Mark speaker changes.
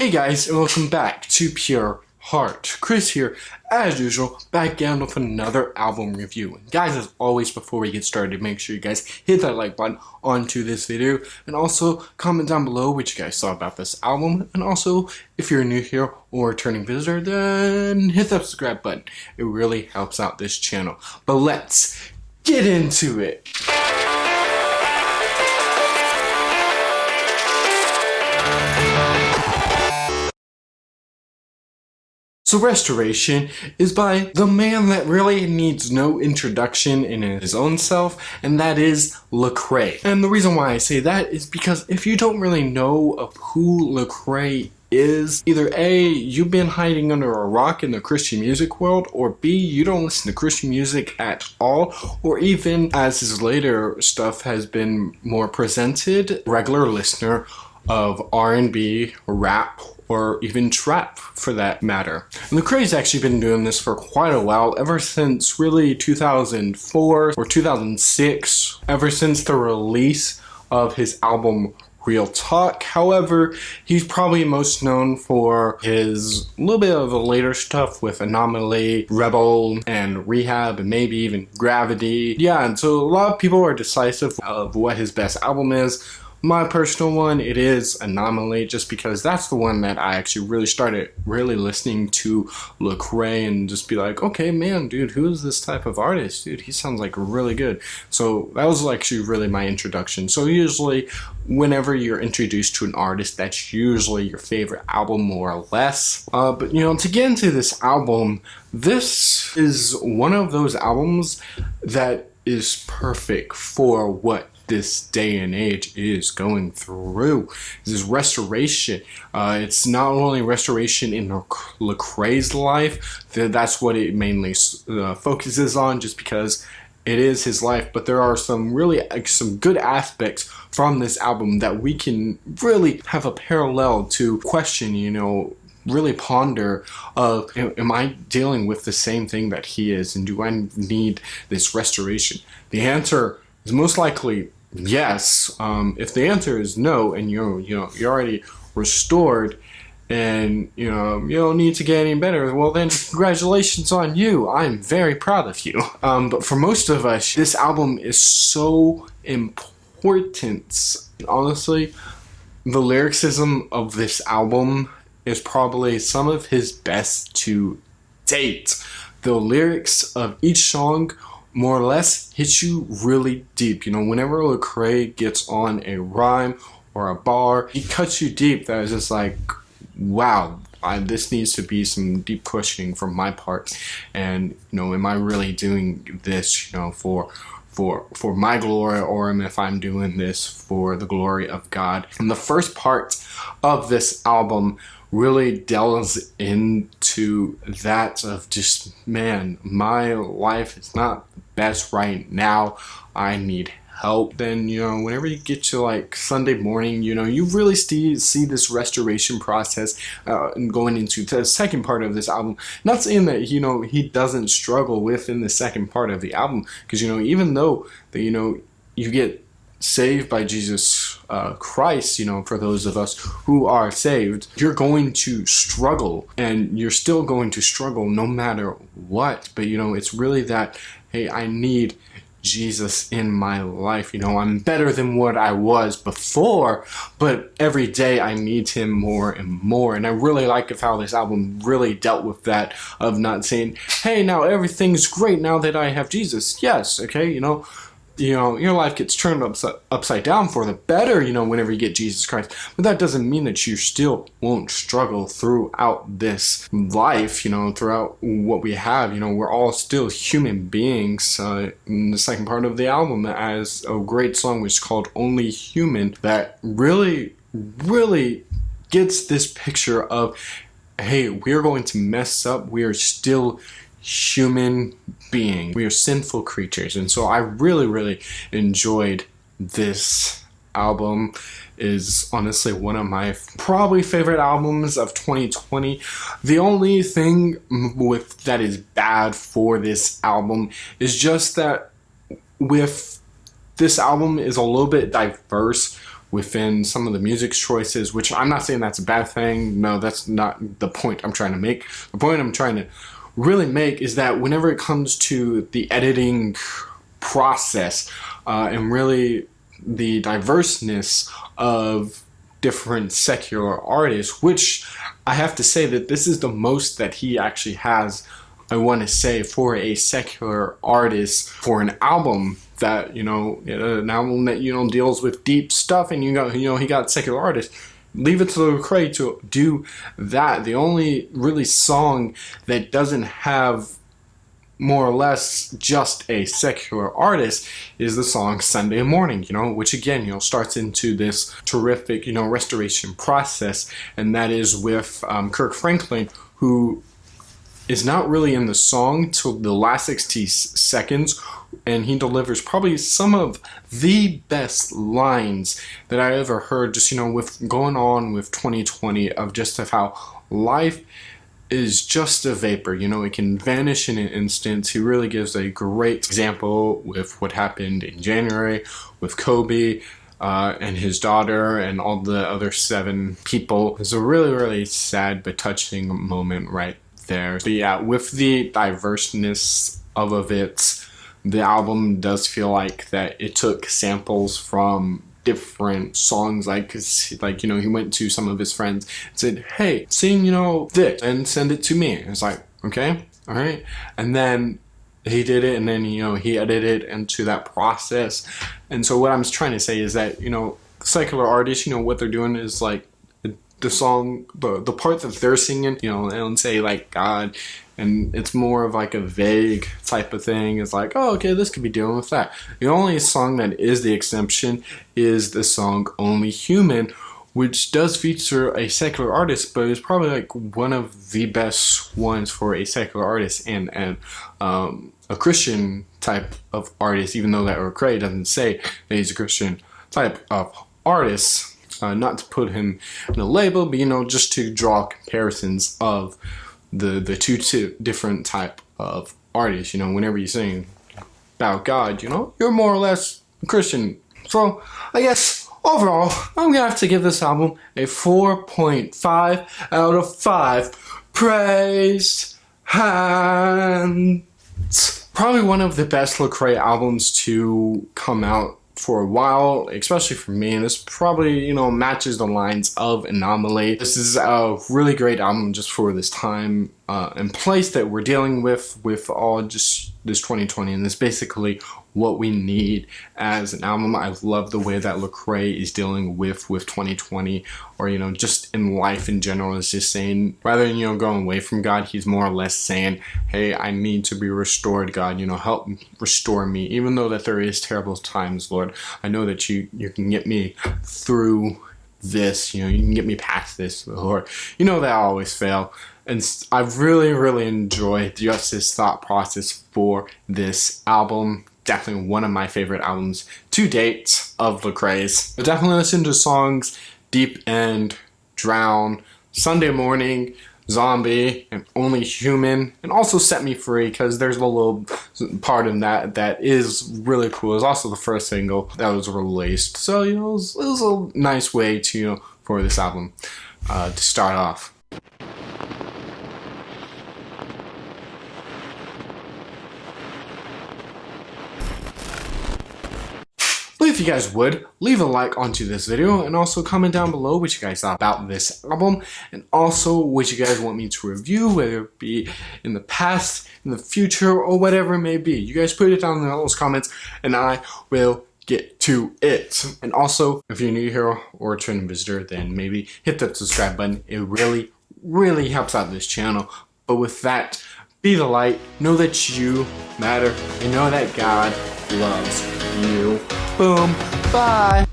Speaker 1: Hey guys, and welcome back to Pure Heart. Chris here, as usual, back again with another album review. And guys, as always, before we get started, make sure you guys hit that like button onto this video, and also comment down below what you guys thought about this album. And also, if you're new here or a returning visitor, then hit that subscribe button. It really helps out this channel. But let's get into it. So Restoration is by the man that really needs no introduction in his own self, and that is Lecrae. And the reason why I say that is because if you don't really know of who Lecrae is, either A, you've been hiding under a rock in the Christian music world, or B, you don't listen to Christian music at all, or even, as his later stuff has been more presented, regular listener of R&B, rap, or even trap for that matter. And Lecrae's actually been doing this for quite a while, ever since really 2004 or 2006, ever since the release of his album Real Talk. However, he's probably most known for his little bit of the later stuff with Anomaly, Rebel, and Rehab, and maybe even Gravity. Yeah, and so a lot of people are decisive of what his best album is. My personal one, it is Anomaly, just because that's the one that I actually really started listening to Lecrae and just be like, okay, man, dude, who is this type of artist? Dude, he sounds like really good. So that was actually really my introduction. So usually, whenever you're introduced to an artist, that's usually your favorite album, more or less. But you know, to get into this album, this is one of those albums that is perfect for what this day and age is going through. This is restoration. It's not only restoration in Lecrae's life, that's what it mainly focuses on, just because it is his life, but there are some good aspects from this album that we can really have a parallel to question, you know, really ponder of, am I dealing with the same thing that he is, and do I need this restoration? The answer is most likely yes. If the answer is no, and you're already restored, and you don't need to get any better, well then congratulations on you. I'm very proud of you. But for most of us, this album is so important. Honestly, the lyricism of this album is probably some of his best to date. The lyrics of each song more or less hits you really deep. You know, whenever Lecrae gets on a rhyme or a bar, he cuts you deep. That is just like, wow, this needs to be some deep pushing from my part. And, you know, am I really doing this, you know, for my glory, or if I'm doing this for the glory of God? And the first part of this album really delves into that of just, man, my life is not the best right now. I need help. Then, you know, whenever you get to like Sunday morning, you know, you really see this restoration process going into the second part of this album. Not saying that, you know, he doesn't struggle within the second part of the album, because, you know, even though that, you know, you get saved by Jesus Christ, you know, for those of us who are saved, you're going to struggle, and you're still going to struggle no matter what. But, you know, it's really that, hey, I need Jesus in my life. You know, I'm better than what I was before, but every day I need him more and more. And I really like how this album really dealt with that, of not saying, hey, now everything's great now that I have Jesus. Yes, okay, you know, your life gets turned upside down for the better, you know, whenever you get Jesus Christ. But that doesn't mean that you still won't struggle throughout this life, you know, throughout what we have. You know, we're all still human beings. In the second part of the album, as a great song which is called Only Human, that really, really gets this picture of, hey, we're going to mess up. We are still human being. We are sinful creatures. And so I really enjoyed this album. Is honestly one of my probably favorite albums of 2020. The only thing with that is bad for this album is just that with this album is a little bit diverse within some of the music choices, which I'm not saying that's a bad thing. No, that's not the point I'm trying to make. The point I'm trying to really make is that whenever it comes to the editing process and really the diverseness of different secular artists, which I have to say that this is the most that he actually has, I want to say, for a secular artist, for an album that, an album that, deals with deep stuff, and he got secular artists. Leave it to Lecrae to do that. The only really song that doesn't have more or less just a secular artist is the song Sunday Morning, which again, starts into this terrific, restoration process, and that is with Kirk Franklin, who is not really in the song till the last 60 seconds, and he delivers probably some of the best lines that I ever heard, just, with going on with 2020, of just of how life is just a vapor, it can vanish in an instant. He really gives a great example with what happened in January with Kobe and his daughter and all the other 7 people. It's a really, really sad but touching moment right there. But yeah, with the diverseness of it, the album does feel like that it took samples from different songs, like he went to some of his friends and said, hey, sing this and send it to me. And it's like, okay, all right. And then he did it, and then he edited into that process. And so what I'm trying to say is that secular artists, what they're doing is like the song, the part that they're singing, they don't say like God, and it's more of like a vague type of thing. It's like, oh, okay, this could be dealing with that. The only song that is the exception is the song Only Human, which does feature a secular artist, but it's probably like one of the best ones for a secular artist and a Christian type of artist, even though that Lecrae doesn't say that he's a Christian type of artist. Not to put him in a label, but just to draw comparisons of the two different type of artists. Whenever you sing about God, you're more or less a Christian. So I guess overall, I'm gonna have to give this album a 4.5 out of 5 praised hands. Probably one of the best Lecrae albums to come out for a while, especially for me, and this probably matches the lines of Anomaly. This is a really great album just for this time and place that we're dealing with all just this 2020, and this basically what we need as an album. I love the way that Lecrae is dealing with 2020, or just in life in general. Is just saying, rather than going away from God, he's more or less saying, hey, I need to be restored, God, help restore me, even though that there is terrible times, Lord. I know that you can get me through this, you can get me past this, Lord. That I always fail. And I've really, really enjoyed just this thought process for this album. Definitely one of my favorite albums to date of Lecrae's. But definitely listen to songs Deep End, Drown, Sunday Morning, Zombie, and Only Human, and also Set Me Free, because there's a little part in that is really cool. It's also the first single that was released. So, it was a nice way to for this album to start off. If you guys would, leave a like onto this video, and also comment down below what you guys thought about this album, and also what you guys want me to review, whether it be in the past, in the future, or whatever it may be. You guys put it down in those comments, and I will get to it. And also, if you're new here or a returning visitor, then maybe hit that subscribe button. It really, really helps out this channel. But with that, be the light, know that you matter, and know that God loves you. Boom. Bye.